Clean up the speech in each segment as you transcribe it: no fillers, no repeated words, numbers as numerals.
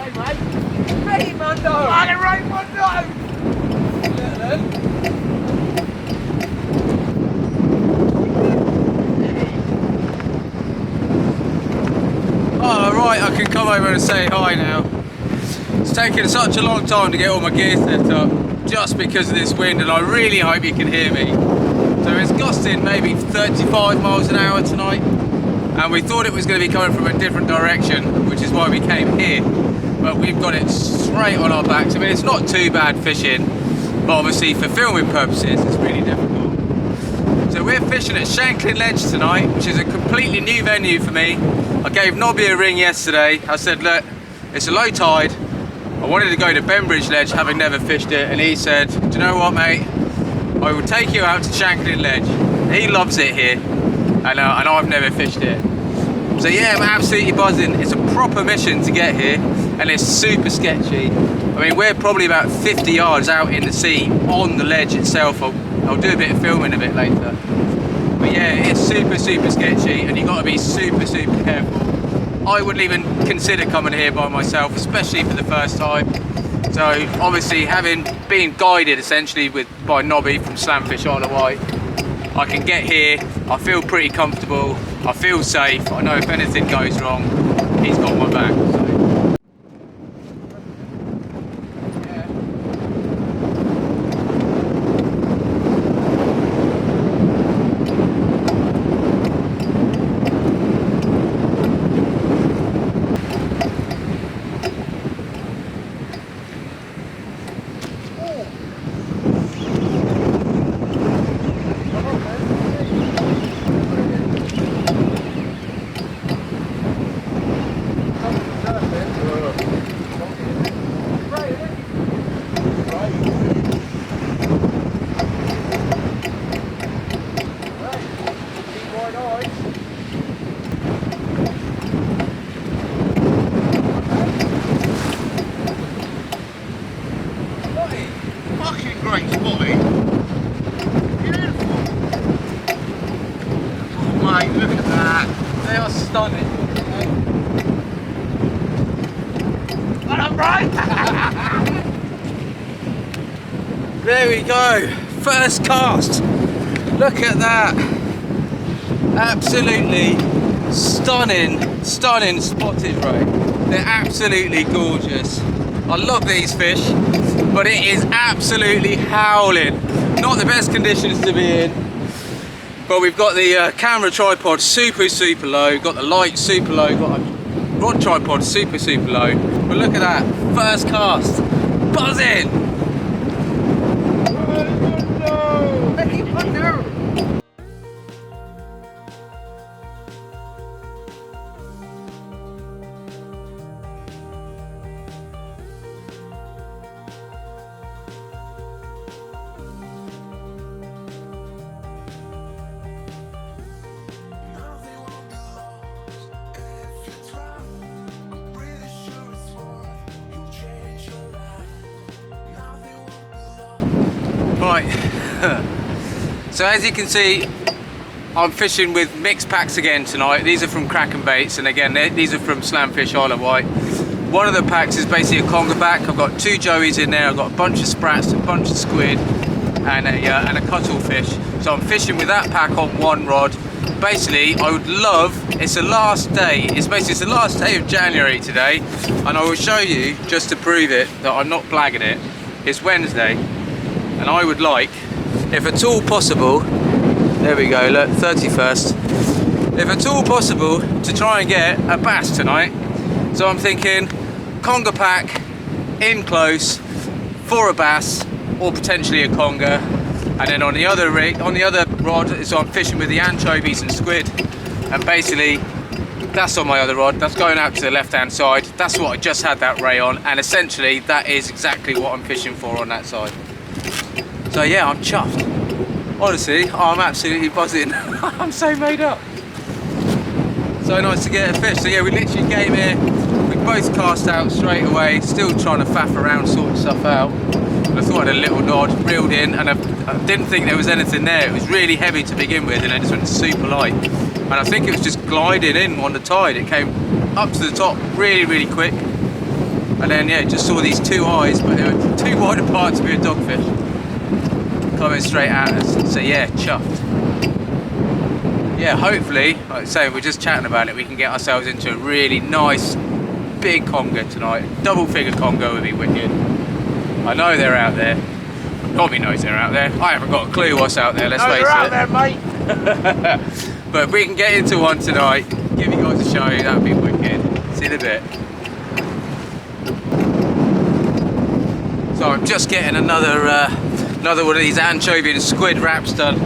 Hey mate. Hey Mundo. Fucking right Mundo. Yeah then. Oh right, I can come over and say hi now. It's taken such a long time to get all my gear set up just because of this wind, and I really hope you can hear me. So it's gusting maybe 35 miles an hour tonight, and we thought it was going to be coming from a different direction, which is why we came here, but we've got it straight on our backs. I mean, it's not too bad fishing, but obviously for filming purposes it's really difficult. So we're fishing at Shanklin Ledge tonight, which is a completely new venue for me. I gave Nobby a ring yesterday. I said, look, it's a low tide, I wanted to go to Bembridge Ledge having never fished it, and he said, do you know what mate, I will take you out to Shanklin Ledge. He loves it here, and I've never fished it. So yeah, I'm absolutely buzzing. It's a proper mission to get here, and it's super sketchy. I mean, we're probably about 50 yards out in the sea on the ledge itself. I'll do a bit of filming of it later. But yeah, it's super sketchy, and you've got to be super careful. I wouldn't even consider coming here by myself, especially for the first time. So obviously, having been guided essentially by Nobby from Slamfish Isle of Wight, I can get here, I feel pretty comfortable, I feel safe, I know if anything goes wrong, he's got my back. So. Great spotting. Beautiful. Oh mate, look at that. They are stunning. What up, right? There we go. First cast. Look at that. Absolutely stunning spotted ray. They're absolutely gorgeous. I love these fish, but it is absolutely howling. Not the best conditions to be in, but we've got the camera tripod super low, got the light super low, got a rod tripod super low. But look at that, first cast, buzzing. Right, so as you can see, I'm fishing with mixed packs again tonight. These are from Kraken Baits, and again, these are from Slamfish Isle of Wight. One of the packs is basically a conger pack. I've got 2 joeys in there, I've got a bunch of sprats, a bunch of squid, and a cuttlefish. So I'm fishing with that pack on one rod. Basically, I would love, it's the last day, it's the last day of January today, and I will show you, just to prove it, that I'm not blagging it. It's Wednesday. And I would like, if at all possible, there we go, look, 31st, if at all possible, to try and get a bass tonight. So I'm thinking conger pack in close for a bass, or potentially a conger, and then on the other rod, so I'm fishing with the anchovies and squid, and basically that's on my other rod, that's going out to the left hand side, that's what I just had that ray on, and essentially that is exactly what I'm fishing for on that side. So yeah, I'm chuffed. Honestly, I'm absolutely buzzing. I'm so made up. So nice to get a fish. So yeah, we literally came here, we both cast out straight away, still trying to faff around, sorting stuff out. And I thought I had a little nod, reeled in, and I didn't think there was anything there. It was really heavy to begin with, and it just went super light. And I think it was just gliding in on the tide. It came up to the top really quick. And then yeah, just saw these two eyes, but they were too wide apart to be a dogfish, coming straight at us. So yeah, chuffed. Yeah, hopefully, like I say, we're just chatting about it, we can get ourselves into a really nice big conger tonight. Double figure conger would be wicked. I know they're out there. Bobby knows they're out there. I haven't got a clue what's out there, let's face it. They're out there, mate. But if we can get into one tonight, give you guys a show, that'd be wicked. See you in a bit. So I'm just getting another one of these anchovy and squid wraps done.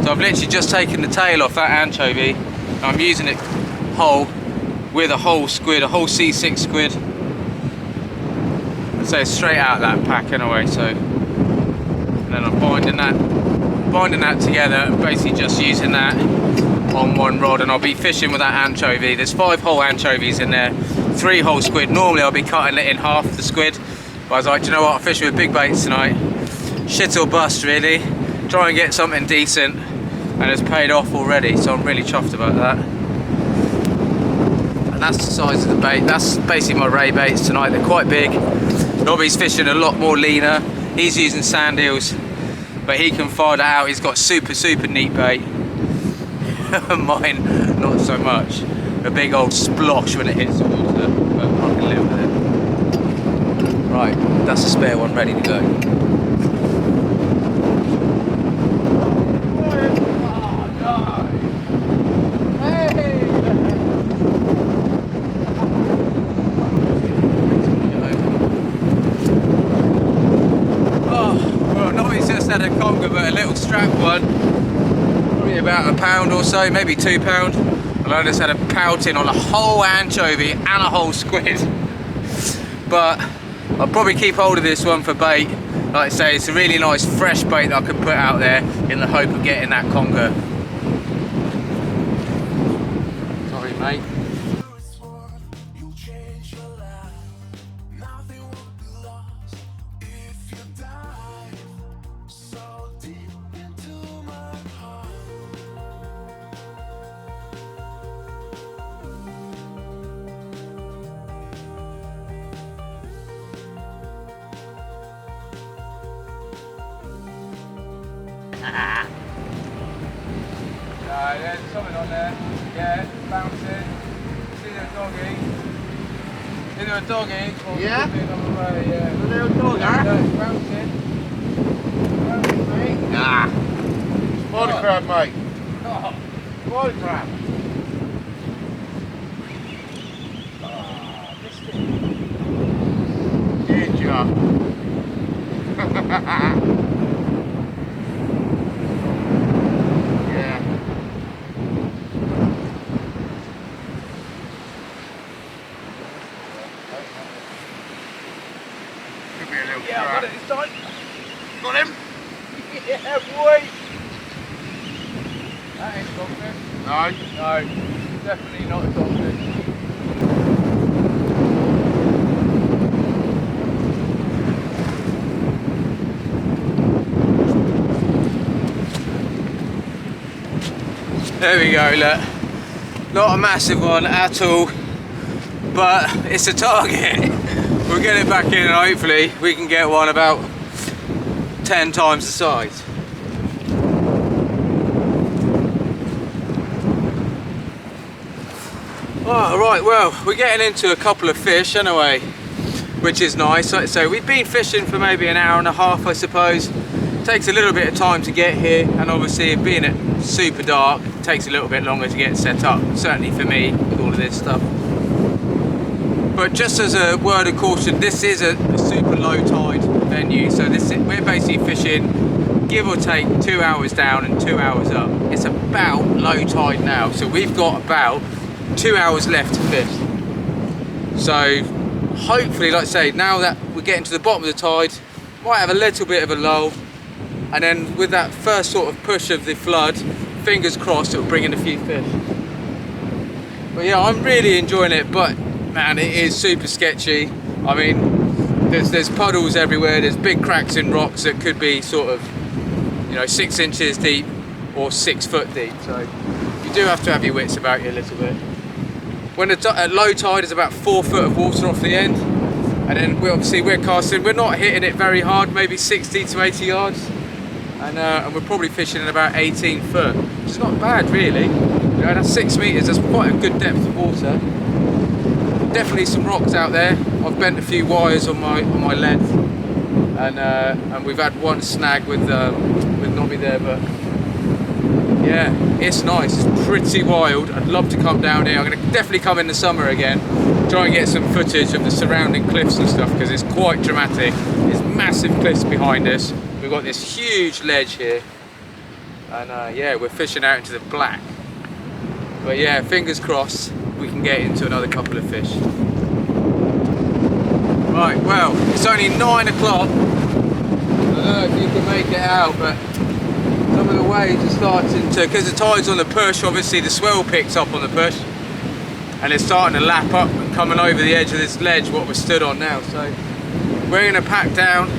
So I've literally just taken the tail off that anchovy. I'm using it whole with a whole squid, a whole C6 squid. So it's straight out of that pack anyway. So and then I'm binding that together and basically just using that on one rod, and I'll be fishing with that anchovy. There's 5 whole anchovies in there, 3 whole squid. Normally I'll be cutting it in half, the squid, but I was like, do you know what, I'm fishing with big baits tonight, shit or bust really, try and get something decent, and it's paid off already, so I'm really chuffed about that. And that's the size of the bait. That's basically my ray baits tonight. They're quite big. Robbie's fishing a lot more leaner, he's using sand eels, but he can fire that out. He's got super neat bait. Mine not so much, a big old splosh when it hits the water, but I can live with it. Right, that's a spare one ready to go. Oh, well, not he's just had a conger, but a little strap one. Probably about £1 or so, maybe £2. And I just had a pouting on a whole anchovy and a whole squid. But I'll probably keep hold of this one for bait. Like I say, it's a really nice fresh bait that I can put out there in the hope of getting that conger. Sorry mate. There's something on there. Yeah, bouncing. It's either a doggy. Either a doggy or Yeah? another ray, yeah. A little dog, huh? Yeah, it's bouncing. Bouncing, mate. Nah. Spider crab, mate. Oh, Spider crab. oh, missed it. Did ya? Yeah. Could be a little Yeah, I got crab. it this time. Got him? Yeah, boy. That ain't dogfish. No. No, definitely not a dogfish. There we go, look. Not a massive one at all, but it's a target. We'll get it back in and hopefully we can get one about 10 times the size. Oh, right, well, we're getting into a couple of fish anyway, which is nice. Like I say, we've been fishing for maybe an hour and a half, I suppose. Takes a little bit of time to get here, and obviously being it super dark, it takes a little bit longer to get set up, certainly for me with all of this stuff. But just as a word of caution, this is a super low tide venue, so we're basically fishing give or take 2 hours down and 2 hours up. It's about low tide now, so we've got about 2 hours left to fish. So hopefully, like I say, now that we're getting to the bottom of the tide, might have a little bit of a lull, and then with that first sort of push of the flood, fingers crossed, it'll bring in a few fish. But yeah, I'm really enjoying it, but man, it is super sketchy. I mean, there's puddles everywhere, there's big cracks in rocks that could be sort of, you know, 6 inches deep or 6 foot deep, so you do have to have your wits about you a little bit. When at low tide, it's about 4 foot of water off the end, And then we're casting, we're not hitting it very hard, maybe 60 to 80 yards. And we're probably fishing at about 18 foot, which is not bad really. You know, that's 6 meters, that's quite a good depth of water. Definitely some rocks out there. I've bent a few wires on my lead, and we've had one snag with Nobby there, but yeah, it's nice. It's pretty wild. I'd love to come down here. I'm going to definitely come in the summer again, try and get some footage of the surrounding cliffs and stuff, because it's quite dramatic. There's massive cliffs behind us. We've got this huge ledge here, and yeah, we're fishing out into the black. But yeah, fingers crossed we can get into another couple of fish. Right, well, it's only 9 o'clock. I don't know if you can make it out, but some of the waves are starting to, because the tide's on the push, obviously the swell picks up on the push, and it's starting to lap up and coming over the edge of this ledge what we're stood on now. So we're going to pack down,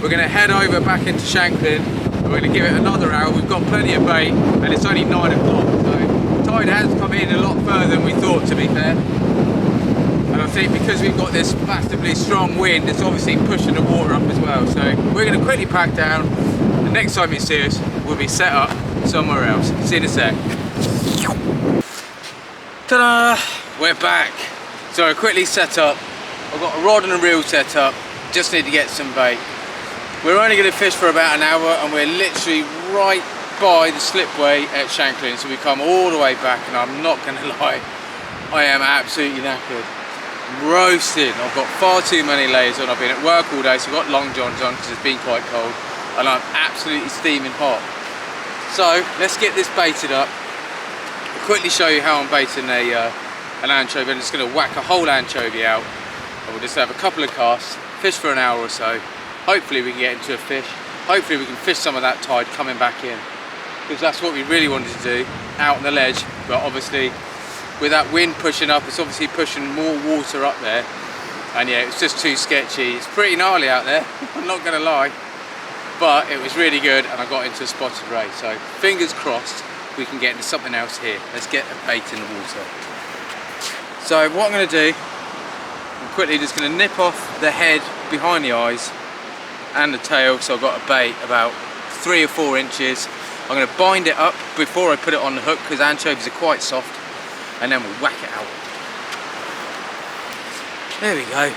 we're going to head over back into Shanklin, and we're going to give it another hour. We've got plenty of bait, and it's only 9 o'clock, so the tide has come in a lot further than we thought, to be fair. And I think because we've got this massively strong wind, it's obviously pushing the water up as well. So we're going to quickly pack down. The next time you see us, we'll be set up somewhere else. See you in a sec. Ta-da! We're back. So I quickly set up. I've got a rod and a reel set up. Just need to get some bait. We're only going to fish for about an hour, and we're literally right by the slipway at Shanklin. So we come all the way back, and I'm not going to lie, I am absolutely knackered. Roasted. I've got far too many layers on. I've been at work all day, so I've got long johns on because it's been quite cold, and I'm absolutely steaming hot. So let's get this baited up. I'll quickly show you how I'm baiting an anchovy. I'm just going to whack a whole anchovy out, and we'll just have a couple of casts, fish for an hour or so. Hopefully we can get into a fish. Hopefully we can fish some of that tide coming back in, because that's what we really wanted to do, out on the ledge. But obviously with that wind pushing up, it's obviously pushing more water up there, and yeah, it's just too sketchy. It's pretty gnarly out there, I'm not gonna lie, but it was really good, and I got into a spotted ray. So fingers crossed we can get into something else here. Let's get a bait in the water. So what I'm gonna do, I'm quickly just gonna nip off the head behind the eyes and the tail, so I've got a bait about 3 or 4 inches. I'm gonna bind it up before I put it on the hook, because anchovies are quite soft, and then we'll whack it out. There we go.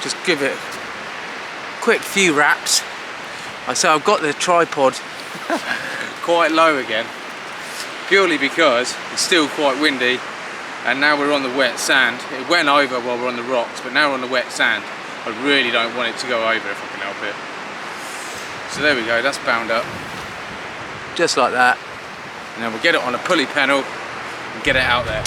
Just give it a quick few wraps. So I've got the tripod quite low again, purely because it's still quite windy, and now we're on the wet sand. It went over while we're on the rocks, but now we're on the wet sand. I really don't want it to go over if I can help it. So there we go, that's bound up. Just like that. And then we'll get it on a pulley panel and get it out there.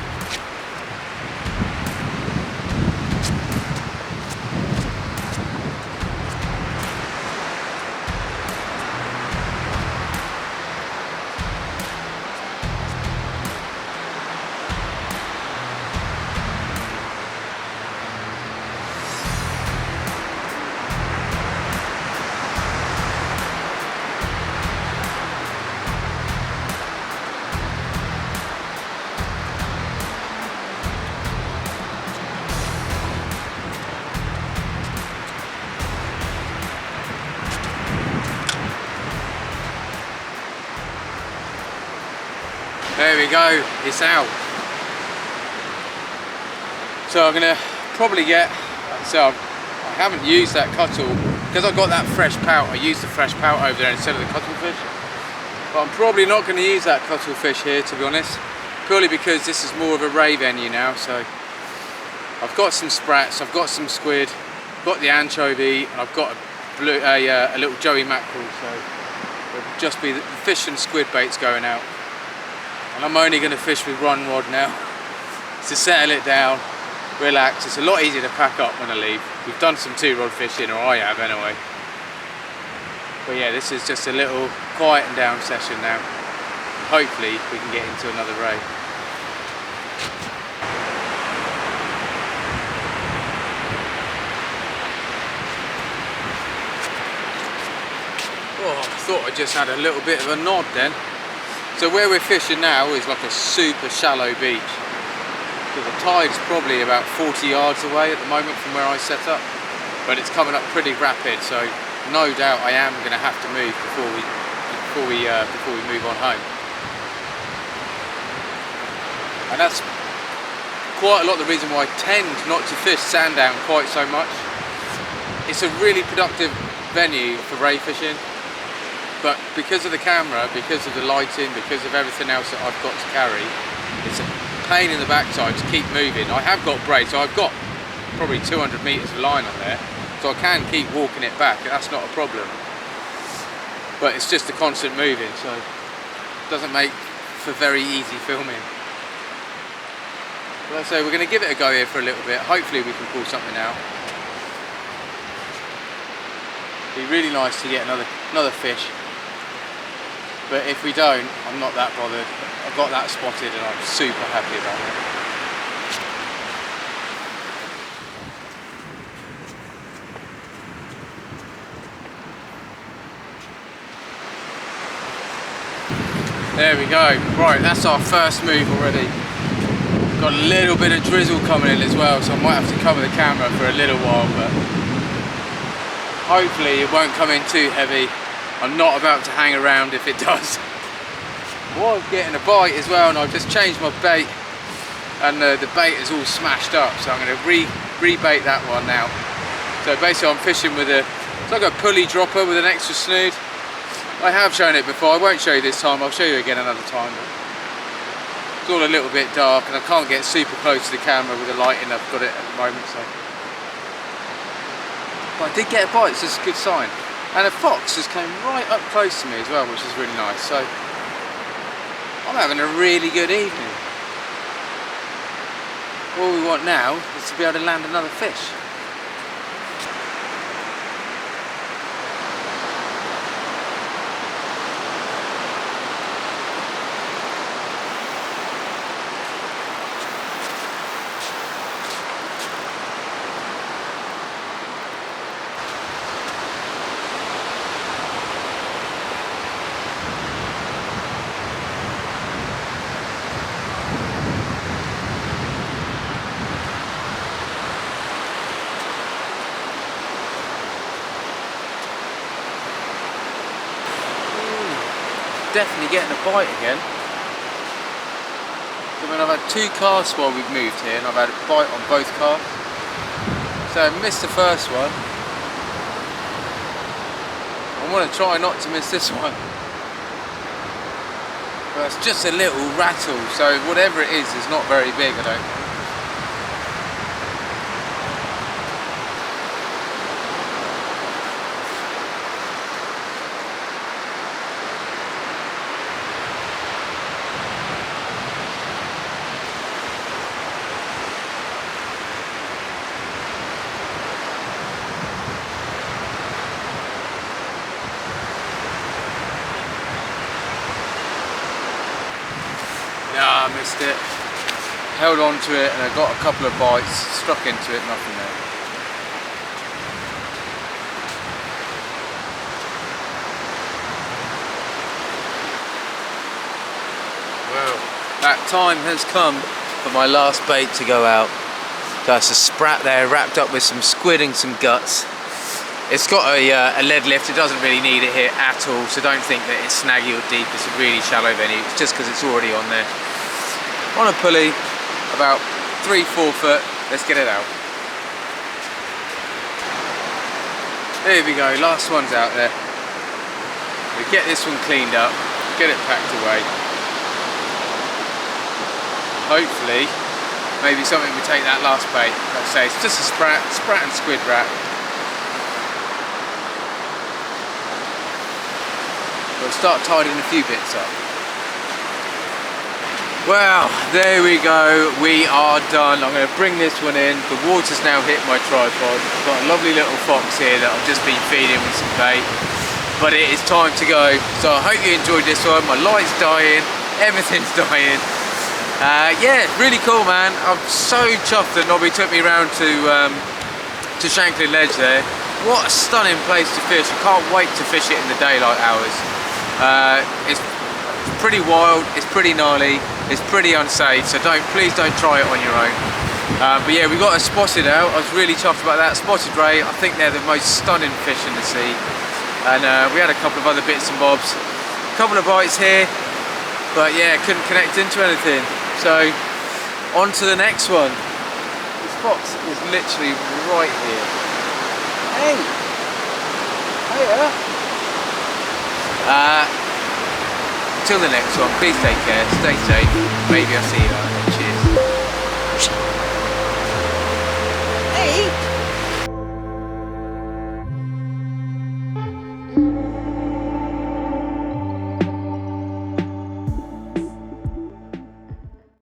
There we go, it's out. So I'm gonna probably get, I haven't used that cuttle, because I've got that fresh pout. I used the fresh pout over there instead of the cuttlefish. But I'm probably not gonna use that cuttlefish here, to be honest, purely because this is more of a ray venue now. So I've got some sprats, I've got some squid, I've got the anchovy, and I've got a little joey mackerel. So it'll just be the fish and squid baits going out. And I'm only going to fish with one rod now to settle it down, relax. It's a lot easier to pack up when I leave. We've done some 2-rod fishing, or I have anyway. But yeah, this is just a little quieten down session now. Hopefully we can get into another ray. Oh, I thought I just had a little bit of a nod then. So where we're fishing now is like a super shallow beach. So the tide's probably about 40 yards away at the moment from where I set up, but it's coming up pretty rapid, so no doubt I am going to have to move before we move on home. And that's quite a lot of the reason why I tend not to fish Sandown quite so much. It's a really productive venue for ray fishing, but because of the camera, because of the lighting, because of everything else that I've got to carry, it's a pain in the backside to keep moving. I have got braid, so I've got probably 200 meters of line on there, so I can keep walking it back, and that's not a problem. But it's just the constant moving, so it doesn't make for very easy filming. But so we're going to give it a go here for a little bit. Hopefully we can pull something out. It'd be really nice to get another fish. But if we don't, I'm not that bothered. I've got that spotted and I'm super happy about it. There we go. Right, that's our first move already. Got a little bit of drizzle coming in as well, so I might have to cover the camera for a little while, but hopefully it won't come in too heavy. I'm not about to hang around if it does. I was getting a bite as well, and I've just changed my bait, and the bait is all smashed up, so I'm going to rebait that one now. So basically I'm fishing with it's like a pulley dropper with an extra snood. I have shown it before, I won't show you this time, I'll show you again another time. It's all a little bit dark and I can't get super close to the camera with the lighting I've got it at the moment. So. But I did get a bite, so it's a good sign. And a fox just came right up close to me as well, which is really nice. So I'm having a really good evening. All we want now is to be able to land another fish. Definitely getting a bite again. I mean, I've had 2 casts while we've moved here, and I've had a bite on both casts. So I missed the first one. I want to try not to miss this one. But it's just a little rattle, so whatever it is not very big, I don't think. I missed it, held on to it, and I got a couple of bites, struck into it, nothing there. Well, that time has come for my last bait to go out. There's a sprat there wrapped up with some squid and some guts. It's got a lead lift, it doesn't really need it here at all, so don't think that it's snaggy or deep, it's a really shallow venue, it's just because it's already on there. On a pulley, about 3-4 foot, let's get it out. There we go, last one's out there. We get this one cleaned up, get it packed away. Hopefully, maybe something will take that last bait. Like I say, it's just a sprat and squid wrap. We'll start tidying a few bits up. Well, there we go, we are done. I'm going to bring this one in. The water's now hit my tripod. I've got a lovely little fox here that I've just been feeding with some bait. But it is time to go. So I hope you enjoyed this one. My light's dying, everything's dying. Yeah, really cool, man. I'm so chuffed that Nobby took me around to Shanklin Ledge there. What a stunning place to fish. I can't wait to fish it in the daylight hours. It's pretty wild, it's pretty gnarly. It's pretty unsafe, so please don't try it on your own. But yeah, we got a spotted out. I was really chuffed about that. Spotted ray, I think they're the most stunning fish in the sea. And we had a couple of other bits and bobs. A couple of bites here, but yeah, couldn't connect into anything. So, on to the next one. The spot is literally right here. Hey! Hiya! Till the next one, please take care, stay safe, maybe I'll see you out there.